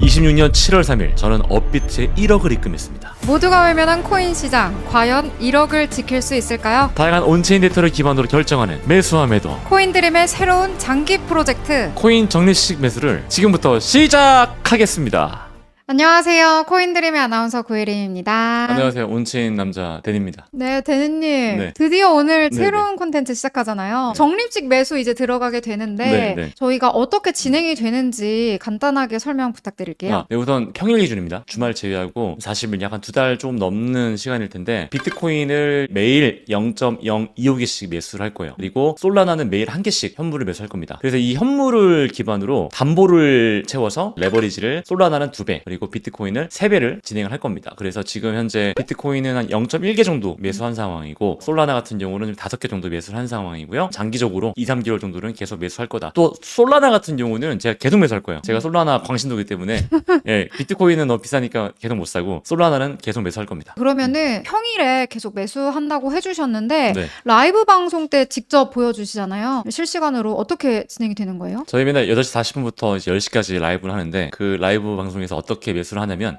26년 7월 3일 저는 업비트에 1억을 입금했습니다. 모두가 외면한 코인 시장, 과연 1억을 지킬 수 있을까요? 다양한 온체인 데이터를 기반으로 결정하는 매수와 매도, 코인드림의 새로운 장기 프로젝트. 코인 적립식 매수를 지금부터 시작하겠습니다. 안녕하세요. 코인드림의 아나운서 구혜림입니다. 안녕하세요. 온체인 남자 데니입니다. 네, 데니님. 네. 드디어 오늘 네, 새로운 콘텐츠 시작하잖아요. 적립식 매수 이제 들어가게 되는데 네. 저희가 어떻게 진행이 되는지 간단하게 설명 부탁드릴게요. 네, 우선 평일 기준입니다. 주말 제외하고 40일 약 한 2달 좀 넘는 시간일 텐데 비트코인을 매일 0.025개씩 매수를 할 거예요. 그리고 솔라나는 매일 1개씩 현물을 매수할 겁니다. 그래서 이 현물을 기반으로 담보를 채워서 레버리지를 솔라나는 2배 그리고 비트코인을 3배를 진행을 할 겁니다. 그래서 지금 현재 비트코인은 한 0.1개 정도 매수한 상황이고 솔라나 같은 경우는 5개 정도 매수를 한 상황이고요. 장기적으로 2, 3개월 정도는 계속 매수할 거다. 또 솔라나 같은 경우는 제가 계속 매수할 거예요. 제가 솔라나 광신도기 때문에 예, 비트코인은 너무 비싸니까 계속 못 사고 솔라나는 계속 매수할 겁니다. 그러면은 평일에 계속 매수한다고 해주셨는데 네. 라이브 방송 때 직접 보여주시잖아요. 실시간으로 어떻게 진행이 되는 거예요? 저희 맨날 8시 40분부터 이제 10시까지 라이브를 하는데 그 라이브 방송에서 어떻게 매수를 하냐면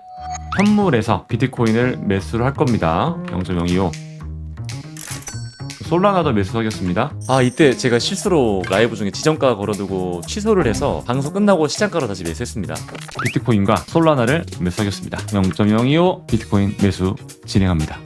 현물에서 비트코인을 매수를 할 겁니다. 0.025 솔라나도 매수하겠습니다. 이때 제가 실수로 라이브 중에 지정가 걸어두고 취소를 해서 방송 끝나고 시장가로 다시 매수했습니다. 비트코인과 솔라나를 매수하겠습니다. 0.025 비트코인 매수 진행합니다.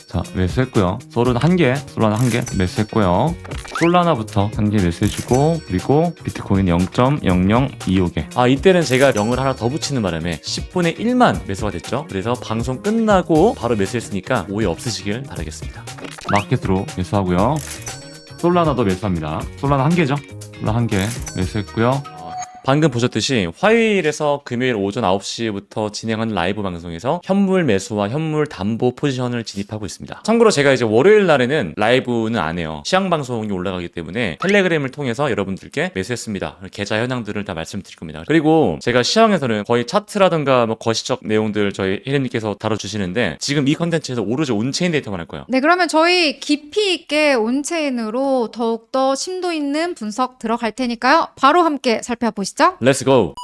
자, 매수했고요. 솔은 1개, 솔라나 1개 매수했고요. 솔라나부터 1개 매수해주고 그리고 비트코인 0.0025개. 이때는 제가 0을 하나 더 붙이는 바람에 10분의 1만 매수가 됐죠. 그래서 방송 끝나고 바로 매수했으니까 오해 없으시길 바라겠습니다. 마켓으로 매수하고요. 솔라나도 매수합니다. 솔라나 1개죠. 솔라나 1개 매수했고요. 방금 보셨듯이 화요일에서 금요일 오전 9시부터 진행하는 라이브 방송에서 현물 매수와 현물 담보 포지션을 진입하고 있습니다. 참고로 제가 이제 월요일 날에는 라이브는 안 해요. 시황 방송이 올라가기 때문에 텔레그램을 통해서 여러분들께 매수했습니다. 계좌 현황들을 다 말씀드릴 겁니다. 그리고 제가 시황에서는 거의 차트라든가 뭐 거시적 내용들 저희 혜림님께서 다뤄주시는데 지금 이 컨텐츠에서 오로지 온체인 데이터만 할 거예요. 네, 그러면 저희 깊이 있게 온체인으로 더욱더 심도 있는 분석 들어갈 테니까요. 바로 함께 살펴보시죠. Let's go!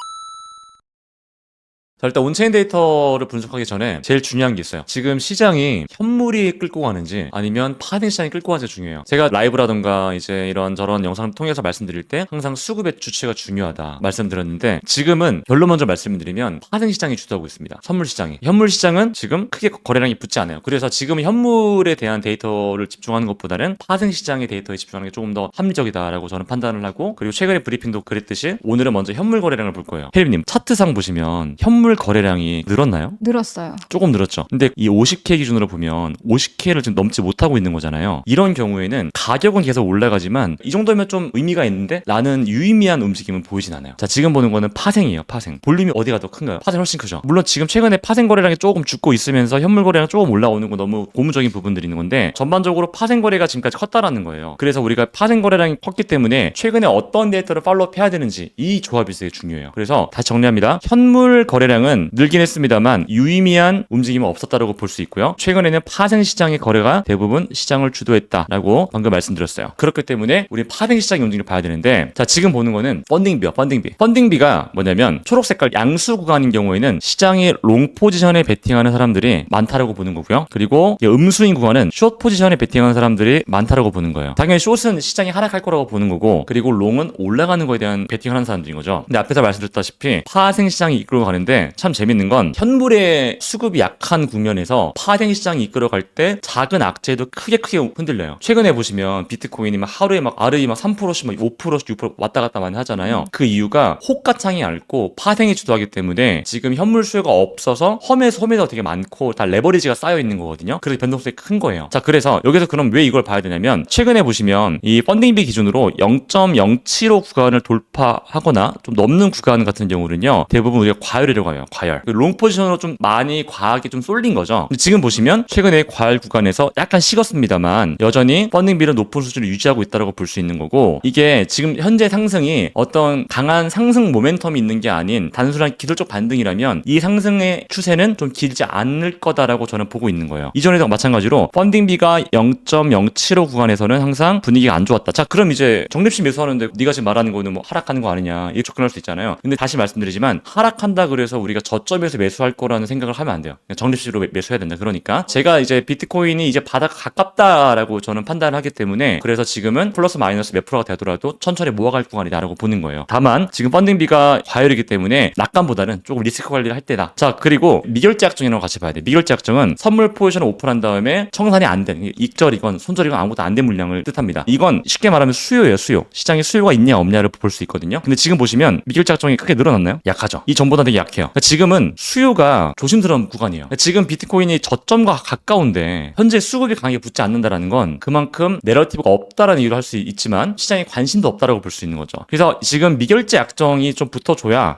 자, 일단 온체인 데이터를 분석하기 전에 제일 중요한 게 있어요. 지금 시장이 현물이 끌고 가는지 아니면 파생 시장이 끌고 가는지 중요해요. 제가 라이브라던가 이제 이런 저런 영상을 통해서 말씀드릴 때 항상 수급의 주체가 중요하다 말씀드렸는데 지금은 결론 먼저 말씀드리면 파생 시장이 주도하고 있습니다. 선물 시장이. 현물 시장은 지금 크게 거래량이 붙지 않아요. 그래서 지금 현물에 대한 데이터를 집중하는 것보다는 파생 시장의 데이터에 집중하는 게 조금 더 합리적이다라고 저는 판단을 하고 그리고 최근에 브리핑도 그랬듯이 오늘은 먼저 현물 거래량을 볼 거예요. 혜림님 차트상 보시면 현물 거래량이 늘었나요? 늘었어요. 조금 늘었죠. 근데 이 50K 기준으로 보면 50K를 지금 넘지 못하고 있는 거잖아요. 이런 경우에는 가격은 계속 올라가지만 이 정도면 좀 의미가 있는데 라는 유의미한 움직임은 보이진 않아요. 자, 지금 보는 거는 파생이에요. 파생. 볼륨이 어디가 더 큰가요? 파생 훨씬 크죠. 물론 지금 최근에 파생 거래량이 조금 죽고 있으면서 현물 거래량 조금 올라오는 건 너무 고무적인 부분들이 있는 건데 전반적으로 파생 거래가 지금까지 컸다라는 거예요. 그래서 우리가 파생 거래량이 컸기 때문에 최근에 어떤 데이터를 팔로우해야 되는지 이 조합이 되게 중요해요. 그래서 다시 정리합니다. 현물 거래량은 늘긴 했습니다만 유의미한 움직임은 없었다라고 볼 수 있고요. 최근에는 파생 시장의 거래가 대부분 시장을 주도했다라고 방금 말씀드렸어요. 그렇기 때문에 우리 파생 시장의 움직임을 봐야 되는데 자, 지금 보는 거는 펀딩비요. 펀딩비가 뭐냐면 초록 색깔 양수 구간인 경우에는 시장의 롱 포지션에 베팅하는 사람들이 많다라고 보는 거고요. 그리고 음수인 구간은 숏 포지션에 베팅하는 사람들이 많다라고 보는 거예요. 당연히 숏은 시장이 하락할 거라고 보는 거고 그리고 롱은 올라가는 거에 대한 베팅을 하는 사람들인 거죠. 근데 앞에서 말씀드렸다시피 파생 시장이 이끌어 가는데 참 재밌는 건 현물의 수급이 약한 국면에서 파생 시장이 이끌어갈 때 작은 악재도 크게 흔들려요. 최근에 보시면 비트코인이 막 하루에 막 RE 막 3%씩 막 5%씩 6% 왔다 갔다 많이 하잖아요. 그 이유가 호가창이 얇고 파생이 주도하기 때문에 지금 현물 수요가 없어서 험에서 되게 많고 다 레버리지가 쌓여 있는 거거든요. 그래서 변동성이 큰 거예요. 자, 그래서 여기서 그럼 왜 이걸 봐야 되냐면 최근에 보시면 이 펀딩비 기준으로 0.075 구간을 돌파하거나 좀 넘는 구간 같은 경우는요 대부분 우리가 과열이라고 해요. 거예요. 과열. 롱 포지션으로 좀 많이 과하게 좀 쏠린 거죠. 근데 지금 보시면 최근에 과열 구간에서 약간 식었습니다만 여전히 펀딩비는 높은 수준을 유지하고 있다고 볼 수 있는 거고, 이게 지금 현재 상승이 어떤 강한 상승 모멘텀이 있는 게 아닌 단순한 기술적 반등이라면 이 상승의 추세는 좀 길지 않을 거다라고 저는 보고 있는 거예요. 이전에도 마찬가지로 펀딩비가 0.075 구간에서는 항상 분위기가 안 좋았다. 자, 그럼 이제 적립식 매수하는데 네가 지금 말하는 거는 뭐 하락하는 거 아니냐, 이렇게 접근할 수 있잖아요. 근데 다시 말씀드리지만 하락한다 그래서 우리가 저점에서 매수할 거라는 생각을 하면 안 돼요. 그냥 적립식으로 매수해야 된다. 그러니까 제가 이제 비트코인이 이제 바닥 가깝다라고 저는 판단을 하기 때문에, 그래서 지금은 플러스 마이너스 몇 프로가 되더라도 천천히 모아갈 구간이다라고 보는 거예요. 다만 지금 펀딩비가 과열이기 때문에 낙관보다는 조금 리스크 관리를 할 때다. 자, 그리고 미결제 약정이라고 같이 봐야 돼. 미결제 약정은 선물 포지션을 오픈한 다음에 청산이 안 된, 익절이건 손절이건 아무것도 안 된 물량을 뜻합니다. 이건 쉽게 말하면 수요예요. 수요. 시장에 수요가 있냐 없냐를 볼 수 있거든요. 근데 지금 보시면 미결제 약정이 크게 늘어났나요? 약하죠. 이 전보다 되게 약해요. 그러니까 지금은 수요가 조심스러운 구간이에요. 그러니까 지금 비트코인이 저점과 가까운데 현재 수급이 강하게 붙지 않는다라는 건 그만큼 내러티브가 없다라는 이유로 할 수 있지만 시장에 관심도 없다라고 볼 수 있는 거죠. 그래서 지금 미결제 약정이 좀 붙어줘야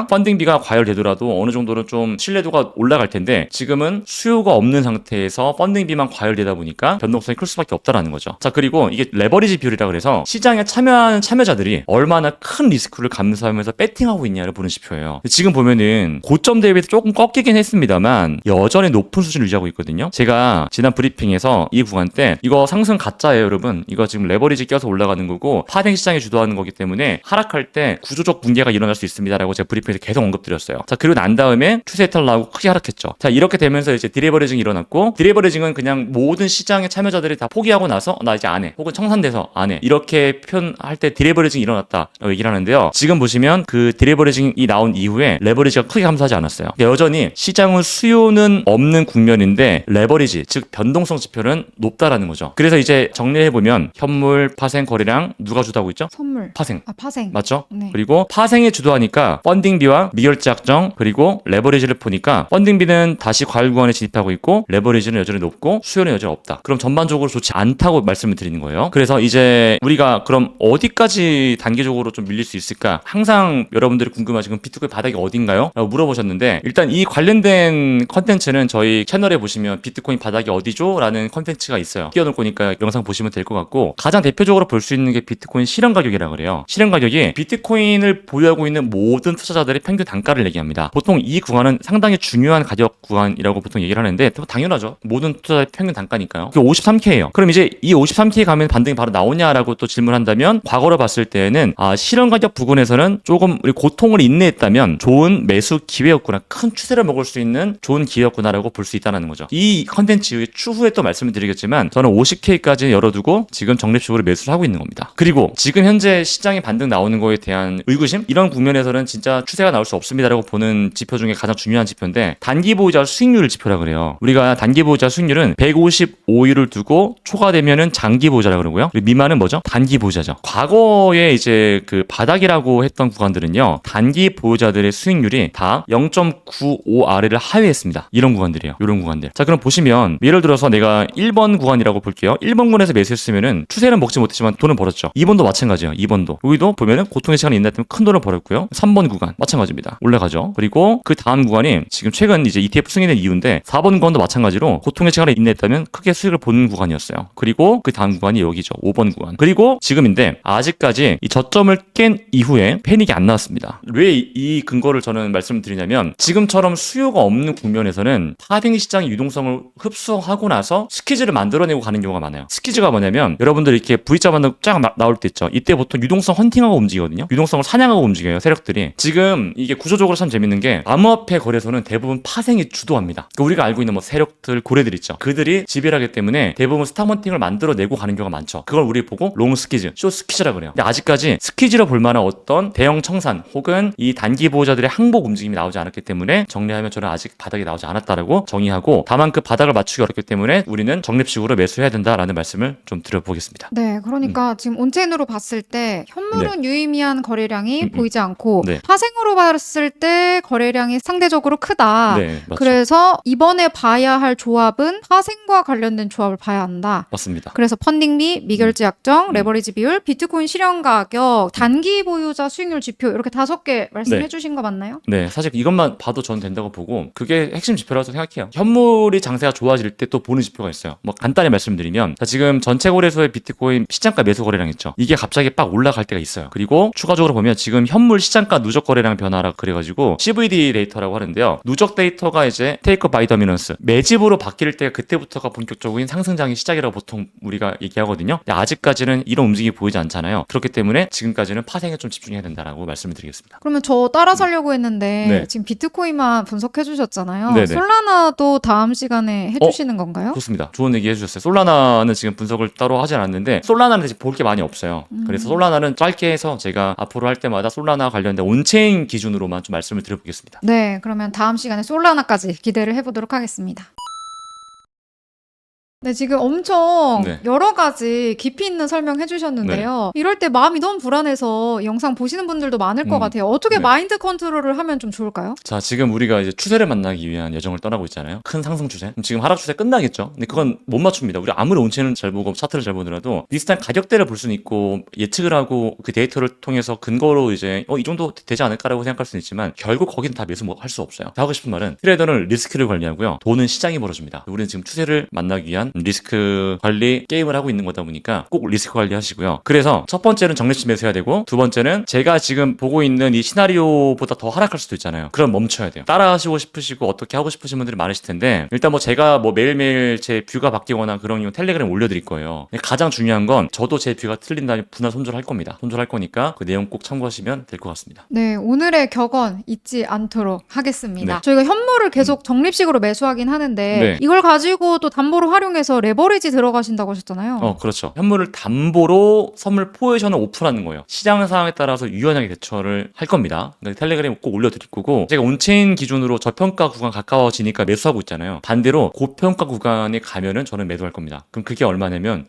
펀딩비가 과열되더라도 어느 정도는 좀 신뢰도가 올라갈 텐데, 지금은 수요가 없는 상태에서 펀딩비만 과열되다 보니까 변동성이 클 수밖에 없다라는 거죠. 자, 그리고 이게 레버리지 비율이라 그래서 시장에 참여하는 참여자들이 얼마나 큰 리스크를 감수하면서 배팅하고 있냐를 보는 지표예요. 지금 보면은 고점 대비해서 조금 꺾이긴 했습니다만 여전히 높은 수준을 유지하고 있거든요. 제가 지난 브리핑에서 이 구간 때 이거 상승 가짜예요, 여러분. 이거 지금 레버리지 껴서 올라가는 거고 파생 시장이 주도하는 거기 때문에 하락할 때 구조적 붕괴가 일어날 수 있습니다라고 제가 브리핑에서 계속 언급드렸어요. 자, 그리고 난 다음에 추세 이탈 나오고 크게 하락했죠. 자, 이렇게 되면서 이제 디레버리징이 일어났고, 디레버리징은 그냥 모든 시장의 참여자들이 다 포기하고 나서 나 이제 안 해, 혹은 청산돼서 안 해, 이렇게 표현할 때 디레버리징이 일어났다라고 얘기를 하는데요. 지금 보시면 그 디레버리징이 나온 이후에 레버리지가 크게 감소하지 않았어요. 그러니까 여전히 시장은 수요는 없는 국면인데 레버리지, 즉 변동성 지표는 높다라는 거죠. 그래서 이제 정리해보면 현물, 파생, 거래량 누가 주도하고 있죠? 선물. 파생. 파생. 맞죠? 네. 그리고 파생이 주도하니까 펀딩비와 미결제 약정 그리고 레버리지를 보니까 펀딩비는 다시 과열 구간에 진입하고 있고 레버리지는 여전히 높고 수요는 여전히 없다. 그럼 전반적으로 좋지 않다고 말씀을 드리는 거예요. 그래서 이제 우리가 그럼 어디까지 단기적으로 좀 밀릴 수 있을까? 항상 여러분들이 궁금하시고 비트코인 바닥이 어딘가요? 라고 물어보셨는데, 일단 이 관련된 컨텐츠는 저희 채널에 보시면 비트코인 바닥이 어디죠? 라는 컨텐츠가 있어요. 띄워놓을 거니까 영상 보시면 될 것 같고, 가장 대표적으로 볼 수 있는 게 비트코인 실현 가격이라고 그래요. 실현 가격이 비트코인을 보유하고 있는 모든 투자자들의 평균 단가를 얘기합니다. 보통 이 구간은 상당히 중요한 가격 구간이라고 보통 얘기를 하는데 당연하죠. 모든 투자자의 평균 단가니까요. 그게 53K예요. 그럼 이제 이 53K 가면 반등이 바로 나오냐라고 또 질문한다면, 과거로 봤을 때는 실현 가격 부근에서는 조금 우리 고통을 인내했다면 좋은 매수 기회였구나, 큰 추세를 먹을 수 있는 좋은 기회였구나라고 볼 수 있다는 거죠. 이 컨텐츠 추후에 또 말씀을 드리겠지만 저는 50K까지 열어두고 지금 적립식으로 매수를 하고 있는 겁니다. 그리고 지금 현재 시장에 반등 나오는 거에 대한 의구심, 이런 국면에서는 진짜 추세가 나올 수 없습니다라고 보는 지표 중에 가장 중요한 지표인데, 단기 보유자 수익률 지표라 그래요. 우리가 단기 보유자 수익률은 155일을 두고 초과되면은 장기 보유자라 그러고요. 그리고 미만은 뭐죠? 단기 보유자죠. 과거에 이제 그 바닥이라고 했던 구간들은요, 단기 보유자들의 수익률이 다 0.95 아래를 하회했습니다. 이런 구간들이에요. 이런 구간들. 자, 그럼 보시면 예를 들어서 내가 1번 구간이라고 볼게요. 1번 구간에서 매수했으면은 추세는 먹지 못했지만 돈은 벌었죠. 2번도 마찬가지예요. 2번도. 여기도 보면은 고통의 시간이 있나 때문에 큰 돈을 벌었고요. 3번 구간 마찬가지입니다. 올라가죠. 그리고 그 다음 구간이 지금 최근 이제 ETF 승인된 이유인데 4번 구간도 마찬가지로 고통의 시간을 인내했다면 크게 수익을 보는 구간이었어요. 그리고 그 다음 구간이 여기죠. 5번 구간. 그리고 지금인데 아직까지 이 저점을 깬 이후에 패닉이 안 나왔습니다. 왜 이 근거를 저는 말씀드리냐면, 지금처럼 수요가 없는 국면에서는 파생 시장의 유동성을 흡수하고 나서 스퀴즈를 만들어내고 가는 경우가 많아요. 스퀴즈가 뭐냐면, 여러분들 이렇게 V자 반등 쫙 나올 때 있죠. 이때 보통 유동성 헌팅하고 움직이거든요. 유동성을 사냥하고 움직여요, 세력들이. 지금 이게 구조적으로 참 재밌는 게, 암호화폐 거래소는 대부분 파생이 주도합니다. 그러니까 우리가 알고 있는 뭐 세력들, 고래들 있죠. 그들이 지배하기 때문에 대부분 스탑 헌팅을 만들어내고 가는 경우가 많죠. 그걸 우리 보고 롱 스퀴즈, 숏 스퀴즈라 그래요. 근데 아직까지 스퀴즈로 볼 만한 어떤 대형 청산 혹은 이 단기 보호자들의 항복 움직임이 나오지 않았기 때문에, 정리하면 저는 아직 바닥이 나오지 않았다라고 정의하고, 다만 그 바닥을 맞추기 어렵기 때문에 우리는 적립식으로 매수해야 된다라는 말씀을 좀 드려보겠습니다. 네, 그러니까 지금 온체인으로 봤을 때 현물은 유의미한 거래량이 보이지 않고, 네. 파생으로 봤을 때 거래량이 상대적으로 크다. 네, 맞죠. 그래서 이번에 봐야 할 조합은 파생과 관련된 조합을 봐야 한다. 맞습니다. 그래서 펀딩비, 미결제 약정, 레버리지 비율, 비트코인 실현 가격, 단기 보유자 수익률 지표, 이렇게 5개 말씀해 네. 주신 거 맞나요? 네. 네, 사실 이것만 봐도 저는 된다고 보고 그게 핵심 지표라고 생각해요. 현물이 장세가 좋아질 때 또 보는 지표가 있어요. 뭐 간단히 말씀드리면 자, 지금 전체 거래소의 비트코인 시장가 매수 거래량 있죠. 이게 갑자기 빡 올라갈 때가 있어요. 그리고 추가적으로 보면 지금 현물 시장가 누적 거래량 변화라 그래가지고 CVD 데이터라고 하는데요. 누적 데이터가 이제 테이크 바이 더미넌스 매집으로 바뀔 때 그때부터가 본격적인 상승장의 시작이라고 보통 우리가 얘기하거든요. 근데 아직까지는 이런 움직임이 보이지 않잖아요. 그렇기 때문에 지금까지는 파생에 좀 집중해야 된다라고 말씀을 드리겠습니다. 그러면 저 따라 살려고 했는데 네. 지금 비트코인만 분석해 주셨잖아요. 네네. 솔라나도 다음 시간에 해주시는 건가요? 좋습니다. 좋은 얘기 해주셨어요. 솔라나는 지금 분석을 따로 하진 않는데 솔라나는 지금 볼 게 많이 없어요. 그래서 솔라나는 짧게 해서 제가 앞으로 할 때마다 솔라나 관련된 온체인 기준으로만 좀 말씀을 드려보겠습니다. 네, 그러면 다음 시간에 솔라나까지 기대를 해보도록 하겠습니다. 네, 지금 엄청 네. 여러 가지 깊이 있는 설명해 주셨는데요. 이럴 때 마음이 너무 불안해서 영상 보시는 분들도 많을 것 같아요. 어떻게 네. 마인드 컨트롤을 하면 좀 좋을까요? 자, 지금 우리가 이제 추세를 만나기 위한 여정을 떠나고 있잖아요. 큰 상승 추세. 그럼 지금 하락 추세 끝나겠죠. 근데 그건 못 맞춥니다. 우리 아무리 온체는 잘 보고 차트를 잘 보더라도 비슷한 가격대를 볼 수는 있고 예측을 하고 그 데이터를 통해서 근거로 이제 이 정도 되지 않을까라고 생각할 수는 있지만 결국 거기는 다 매수 할 수 없어요. 하고 싶은 말은 트레이더는 리스크를 관리하고요. 돈은 시장이 벌어줍니다. 우리는 지금 추세를 만나기 위한 리스크 관리 게임을 하고 있는 거다 보니까 꼭 리스크 관리 하시고요. 그래서 첫 번째는 정리치 매수해야 되고 두 번째는 제가 지금 보고 있는 이 시나리오보다 더 하락할 수도 있잖아요. 그럼 멈춰야 돼요. 따라 하시고 싶으시고 어떻게 하고 싶으신 분들이 많으실 텐데 일단 뭐 제가 뭐 매일매일 제 뷰가 바뀌거나 그런 경우 텔레그램 올려드릴 거예요. 가장 중요한 건 저도 제 뷰가 틀린다면 분할 손절할 겁니다. 손절할 거니까 그 내용 꼭 참고하시면 될 것 같습니다. 네, 오늘의 격언 잊지 않도록 하겠습니다. 네. 저희가 현물을 계속 적립식으로 매수하긴 하는데 네. 이걸 가지고 또 담보로 활용해서 레버리지 들어가신다고 하셨잖아요. 그렇죠. 현물을 담보로 선물 포지션을 오픈하는 거예요. 시장 상황에 따라서 유연하게 대처를 할 겁니다. 그러니까 텔레그램 꼭 올려드릴 거고 제가 온체인 기준으로 저평가 구간 가까워지니까 매수하고 있잖아요. 반대로 고평가 구간에 가면은 저는 매도할 겁니다. 그럼 그게 얼마냐면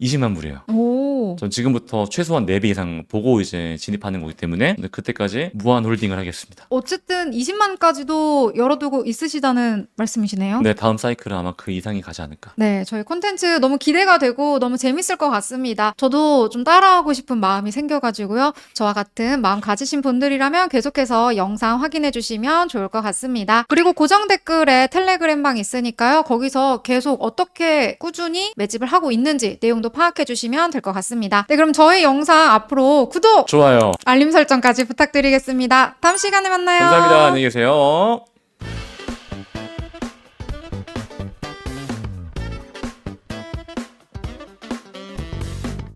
20만 불이에요. 오. 전 지금부터 최소한 4배 이상 보고 이제 진입하는 거기 때문에 그때까지 무한 홀딩을 하겠습니다. 어쨌든 20만까지도 열어두고 있으시다는 말씀이시네요. 네, 다음 사이클은 아마 그 이상이 가지 않을까. 네, 저희 콘텐츠 너무 기대가 되고 너무 재밌을 것 같습니다. 저도 좀 따라하고 싶은 마음이 생겨가지고요. 저와 같은 마음 가지신 분들이라면 계속해서 영상 확인해 주시면 좋을 것 같습니다. 그리고 고정 댓글에 텔레그램방 있으니까요. 거기서 계속 어떻게 꾸준히 매집을 하고 있는지 내용도 파악해 주시면 될 것 같습니다. 네, 그럼 저희 영상 앞으로 구독, 좋아요. 알림 설정까지 부탁드리겠습니다. 다음 시간에 만나요. 감사합니다. 안녕히 계세요.